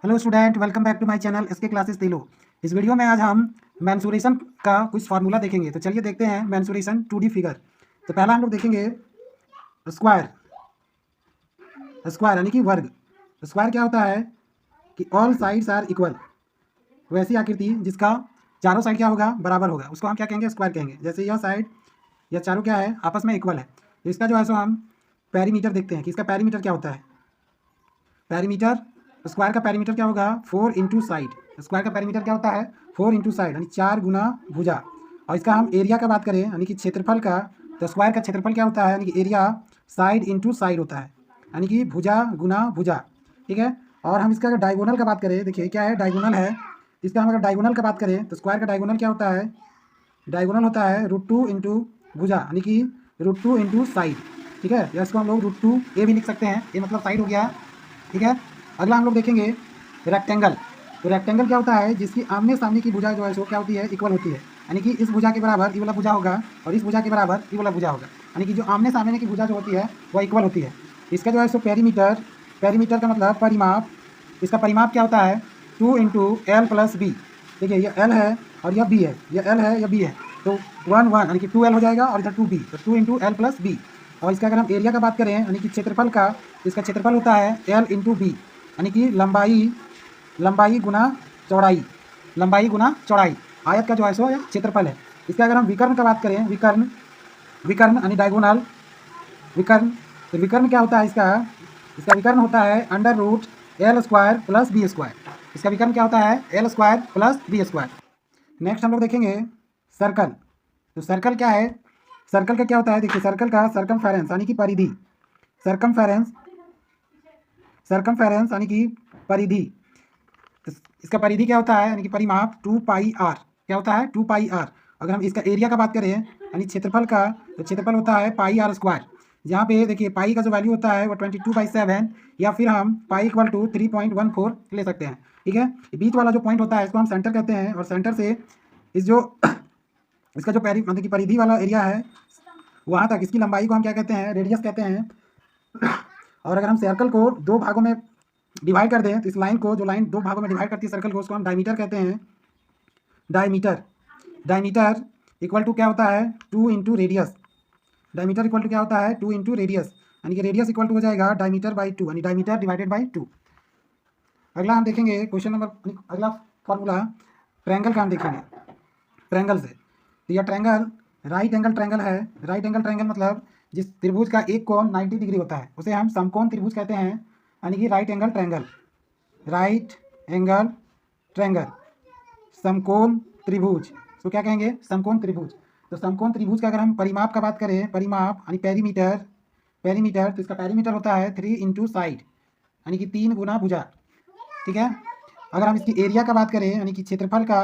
Hello student, welcome back to my channel SK classes तेलो। इस video में आज हम मेंसुरेशन का कुछ फार्मूला देखेंगे। तो चलिए देखते हैं मेंसुरेशन 2D फिगर। तो पहला हम लोग देखेंगे स्क्वायर। स्क्वायर यानी कि वर्ग। स्क्वायर क्या होता है कि ऑल साइड्स आर इक्वल। वैसी आकृति जिसका चारों साइड क्या होगा, बराबर होगा, उसको हम क्या कहेंगे, स्क्वायर कहेंगे। जैसे यह साइड, यह चारों क्या है, आपस में इक्वल है। तो इसका जो है सो हम पेरीमीटर देखते हैं कि इसका पेरीमीटर क्या होता है। पेरीमीटर, स्क्वायर का पेरीमीटर क्या होगा, 4 इंटू साइड। स्क्वायर का पेरीमीटर क्या होता है, 4 इंटू साइड यानी 4 गुना भुजा। और इसका हम एरिया का बात करें यानी कि क्षेत्रफल का, तो स्क्वायर का क्षेत्रफल क्या होता है यानी कि एरिया साइड इंटू साइड होता है, यानी कि भुजा गुना भुजा। ठीक है। और हम इसका अगर डायगोनल का बात करें, देखिए क्या है, डायगोनल है। इसका हम अगर डायगोनल का बात करें तो स्क्वायर का डायगोनल क्या होता है, डायगोनल होता है √2 इंटू भुजा यानी कि √2 इंटू साइड। ठीक है, या इसको हम लोग √2 ए भी लिख सकते हैं, ये मतलब साइड हो गया। ठीक है। अगला हम लोग देखेंगे रेक्टेंगल। तो रेक्टेंगल क्या होता है, जिसकी आमने सामने की भुजा जो है सो क्या होती है, इक्वल होती है। यानी कि इस भुजा के बराबर ये वाला भुजा होगा और इस भुजा के बराबर ये वाला भुजा होगा, यानी कि जो आमने सामने की भुजा जो होती है वह इक्वल होती है। इसका जो है सो पेरीमीटर, पेरीमीटर का मतलब परिमाप। इसका परिमाप क्या होता है, 2 इंटू एल प्लस बी। देखिए ये एल है और यह बी है, यह एल है, यह बी है, तो 1 1 यानी कि 2 एल हो जाएगा और इधर 2 बी, तो 2 इंटू एल प्लस बी। और इसका अगर हम एरिया का बात करें यानी कि क्षेत्रफल का, इसका क्षेत्रफल होता है एल इंटू बी, यानी कि लंबाई, लंबाई गुना चौड़ाई, लंबाई गुना चौड़ाई। आयत का जो है सो यह क्षेत्रफल है। इसका अगर हम विकर्ण का बात करें, विकर्ण, विकर्ण यानी डायगोनल, विकर्ण। तो विकर्ण क्या होता है इसका, इसका विकर्ण होता है √L² प्लस बी स्क्वायर। इसका विकर्ण क्या होता है, L² plus B square. Next हम लोग देखेंगे सर्कल। तो सर्कल क्या है, सर्कल का क्या होता है, देखिए सर्कल का सर्कमफेरेंस यानी कि परिधि, सर्कमफेरेंस, सर्कमफेरेंस यानी कि परिधि। इसका परिधि क्या होता है यानी कि परिमाप 2πr, क्या होता है 2πr। अगर हम इसका एरिया का बात करें यानी क्षेत्रफल का, तो क्षेत्रफल होता है πr²। यहाँ पे देखिए पाई का जो वैल्यू होता है वो 22/7, या फिर हम पाई इक्वल टू 3.14 ले सकते हैं। ठीक है। बीच वाला जो पॉइंट होता है इसको हम सेंटर कहते हैं, और सेंटर से इस जो इसका जो मतलब कि परिधि वाला एरिया है वहाँ तक इसकी लंबाई को हम क्या कहते हैं, रेडियस कहते हैं। और अगर हम सर्कल को दो भागों में डिवाइड कर दें तो इस लाइन को, जो लाइन दो भागों में डिवाइड करती है सर्कल को, उसको हम डायमीटर कहते हैं। डायमीटर, डायमीटर इक्वल टू क्या होता है, 2 into radius. Diameter equal to क्या होता है, 2 इंटू रेडियस, यानी कि रेडियस इक्वल टू हो जाएगा डायमीटर बाई 2, यानी डायमीटर डिवाइडेड बाई 2। अगला हम देखेंगे क्वेश्चन नंबर, अगला फॉर्मूला ट्रायंगल का हम देखेंगे, ट्रायंगल से। तो यह ट्रायंगल राइट एंगल ट्रायंगल है। राइट एंगल ट्रायंगल मतलब जिस त्रिभुज का एक कोण 90 डिग्री होता है उसे हम समकोण त्रिभुज कहते हैं, यानी कि right angle triangle. Right angle triangle, समकोण त्रिभुज, तो क्या कहेंगे, समकोण त्रिभुज। तो समकोण त्रिभुज का अगर हम परिमाप का बात करें, परिमाप यानी पेरीमीटर, पेरीमीटर, तो इसका पेरीमीटर होता है 3 इंटू साइड, यानी कि 3 गुना भुजा। ठीक है। अगर हम इसकी एरिया का बात करें यानी कि क्षेत्रफल का,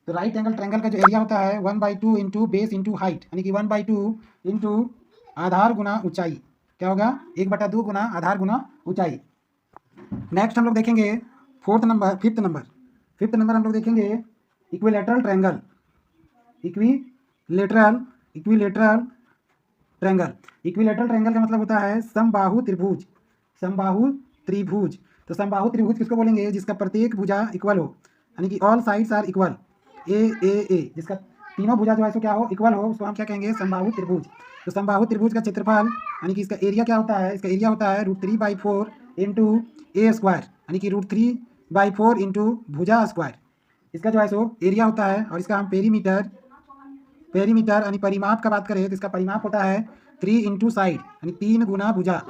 तो राइट एंगल ट्रायंगल का जो एरिया होता है 1/2 इंटू बेस इंटू हाइट, यानी कि 1/2 इंटू आधार गुना ऊंचाई। क्या होगा, 1/2 गुना आधार गुना ऊंचाई। नेक्स्ट हम लोग देखेंगे fourth number, fifth number, fifth number हम लोग देखेंगे equilateral triangle. Equilateral, equilateral triangle. Equilateral triangle का मतलब होता है समबाहु त्रिभुज, समबाहु त्रिभुज। तो समबाहु त्रिभुज किसको बोलेंगे, जिसका प्रत्येक भुजा इक्वल हो, यानी कि ऑल साइड्स आर इक्वल, ए, जिसका तीनों भुजा जो है सो क्या हो, इक्वल हो, उसको हम क्या कहेंगे, समबाहु त्रिभुज। तो समबाहु त्रिभुज का क्षेत्रफल यानी कि इसका एरिया क्या होता है, इसका एरिया होता है √3/4 इंटू A² यानी कि √3/4 इंटू भुजा स्क्वायर। इसका जो है सो एरिया होता है। और इसका हम पेरीमीटर, पेरीमीटर यानी परिमाप का बात करें तो इसका परिमाप होता है 3 इंटू साइड, यानी 3 गुना भुजा।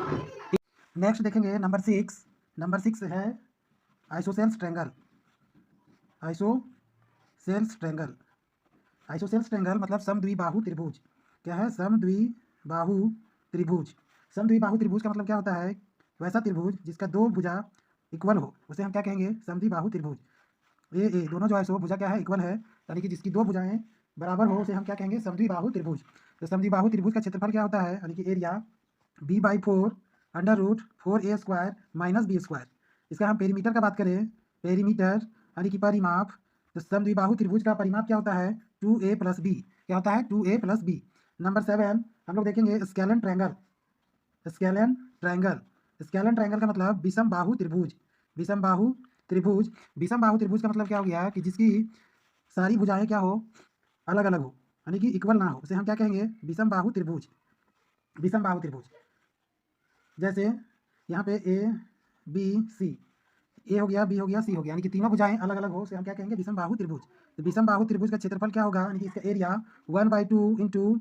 नेक्स्ट देखेंगे नंबर 6। नंबर 6 है isosceles triangle. Isosceles triangle, isosceles triangle मतलब समद्विबाहु त्रिभुज। क्या है, समद्विबाहु त्रिभुज। समद्विबाहु त्रिभुज का मतलब क्या होता है, वैसा त्रिभुज जिसका दो भुजा इक्वल हो उसे हम क्या कहेंगे, समद्विबाहु त्रिभुज। ए दोनों जो है सो भुजा क्या है, इक्वल है, यानी कि जिसकी दो भुजाएं बराबर हो उसे हम क्या कहेंगे, समद्विबाहु त्रिभुज। तो समद्विबाहु त्रिभुज का क्षेत्रफल क्या होता है, यानी कि area b/4 √4a² minus b²। इसका हम पेरीमीटर का बात करें, पेरीमीटर यानी कि परिमाप, तो समद्विबाहु त्रिभुज का परिमाप क्या होता है, 2a प्लस बी। क्या होता है, 2a प्लस बी। नंबर 7 हम लोग देखेंगे scalene triangle. Scalene triangle, scalene triangle का मतलब विषम बाहु त्रिभुज, विषम बाहु त्रिभुज, विषम बाहु त्रिभुज का मतलब क्या हो गया कि जिसकी सारी भुजाएं क्या हो, अलग अलग हो, यानी कि इक्वल ना हो, उसे हम क्या कहेंगे, विषम बाहु त्रिभुज। विषम बाहु त्रिभुज जैसे यहाँ पे ए बी सी, ए हो गया, बी हो गया, सी हो गया, यानी कि तीनों भुजाएं अलग अलग हो, उसे हम क्या कहेंगे, विषम बाहु त्रिभुज। तो विषम बाहु त्रिभुज का क्षेत्रफल क्या होगा, यानी कि इसका एरिया 1/2 इंटू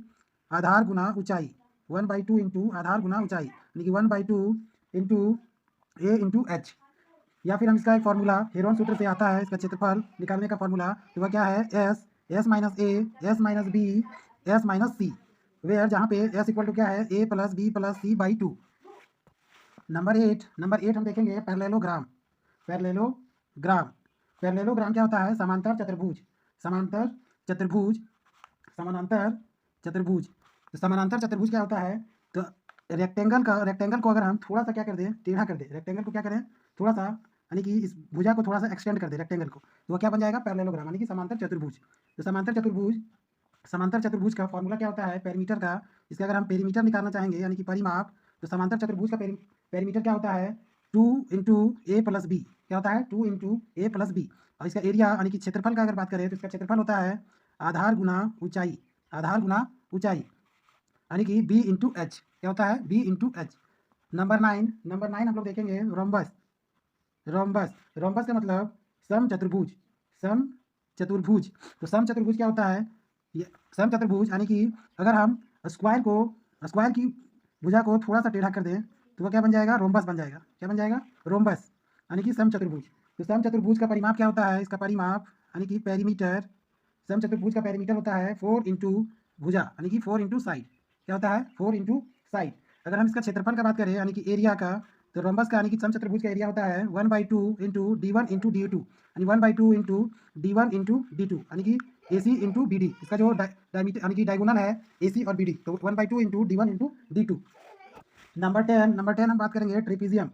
आधार गुना ऊंचाई, 1/2 इंटू आधार गुना ऊंचाई, यानी कि 1/2 इंटू ए इंटू एच। या फिर हम इसका एक फॉर्मूला हेरोन सूत्र से आता है, इसका क्षेत्रफल निकालने का फॉर्मूला, तो वह क्या है, S minus A, S minus B, S minus C, where जहाँ पे एस इक्वल टू क्या है, A plus B plus C by 2। Number 8 हम देखेंगे पैरेललोग्राम। पैरेललोग्राम पैरेललोग्राम क्या होता है, समांतर चतुर्भुज। समांतर चतुर्भुज समानांतर चतुर्भुज तो समानांतर चतुर्भुज क्या होता है, तो रेक्टेंगल को अगर हम थोड़ा सा क्या कर दें, टेढ़ा कर दें, रेक्टेंगल को क्या करें, थोड़ा सा, यानी कि इस भुजा को थोड़ा सा एक्सटेंड कर दे रेक्टेंगल को, तो वो क्या बन जाएगा, पैरेललोग्राम, यानी कि समांतर चतुर्भुज। तो समांतर चतुर्भुज का फॉर्मूला क्या होता है, पेरीमीटर का। इसका अगर हम पेरीमीटर निकालना चाहेंगे, यानी कि परिमाप, तो समांतर चतुर्भुज का पेरीमीटर क्या होता है, 2 इंटू ए प्लस बी। क्या होता है, 2 इंटू ए प्लस बी। और इसका एरिया यानी कि क्षेत्रफल का अगर बात करें, तो इसका क्षेत्रफल होता है आधार गुना ऊंचाई, आधार गुना ऊंचाई, यानी कि बी इंटू एच। क्या होता है, बी इंटू एच। नंबर 9 हम लोग देखेंगे रोम्बस। रोम्बस का मतलब सम चतुर्भुज। सम चतुर्भुज तो सम चतुर्भुज क्या होता है, ये सम चतुर्भुज यानी कि अगर हम स्क्वायर की भुजा को थोड़ा सा टेढ़ा कर दें, तो वो क्या बन जाएगा, रोम्बस बन जाएगा। क्या बन जाएगा, रोम्बस, यानी कि सम चतुर्भुज। तो सम चतुर्भुज का परिमाप क्या होता है, इसका परिमाप यानी कि पेरीमीटर, सम चतुर्भुज का पेरीमीटर होता है 4 इंटू भुजा, यानी कि 4 इंटू साइड। क्या होता है, 4 इंटू साइड। अगर हम इसका क्षेत्रफल का बात करें, यानी कि एरिया का, तो रोम्बस का यानी कि सम चतुर्भुज का एरिया होता है 1/2 इंटू D1 इंटू D2, यानी 1/2 इंटू D1 इंटू D2, यानी कि AC इंटू BD। इसका जो डायमीटर यानी कि डायगोनल है AC और BD, तो 1/2 into D1 into D2। Number 10 हम बात करेंगे ट्रिपीजियम।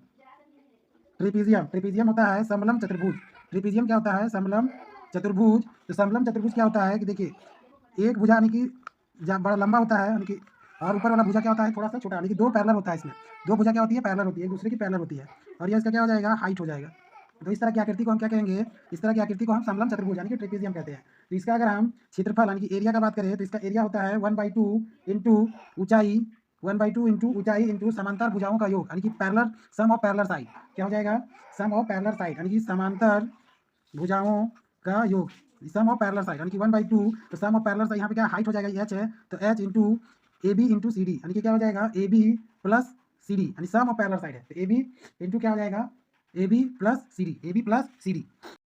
ट्रिपीजियम होता है समलम चतुर्भुज। ट्रिपीजियम क्या होता है, समलम चतुर्भुज। तो समलम चतुर्भुज क्या होता है कि देखिए, एक भुजा यानी कि बड़ा लंबा होता है, यानी कि, और ऊपर वाला भुजा क्या होता है, थोड़ा सा छोटा, यानी कि दो पैरेलल होता है इसमें। दो भुजा क्या होती है, पैरेलल होती है, एक दूसरे की पैरेलल होती है, और ये इसका क्या हो जाएगा, हाइट हो जाएगा। तो इस तरह की आकृति को हम क्या कहेंगे, इस तरह की आकृति को हम समलम चतुर्भुज यानी कि ट्रेपेजियम कहते हैं। तो इसका अगर हम क्षेत्रफल यानी कि एरिया का बात करें, तो इसका एरिया होता है 1/2 इंटू ऊंचाई, 1/2 इंटू ऊंचाई इंटू समांतर भुजाओं का योग, यानी कि parallel, sum of parallel side. क्या हो जाएगा, सम ऑफ पैरेलल साइड, यानी कि समांतर भुजाओं का योग, सम ऑफ पैरेलल साइड, यानी कि 1/2। तो सम ऑफ पैरेलल साइड यहाँ पे क्या हाइट हो जाएगा, एच है, तो h into A B into C D, यानी कि क्या हो जाएगा, A B plus C D, यानी सम ऑफ पैरेलल साइड है, तो ए बी इंटू क्या हो जाएगा, A B plus C D, A B plus C D.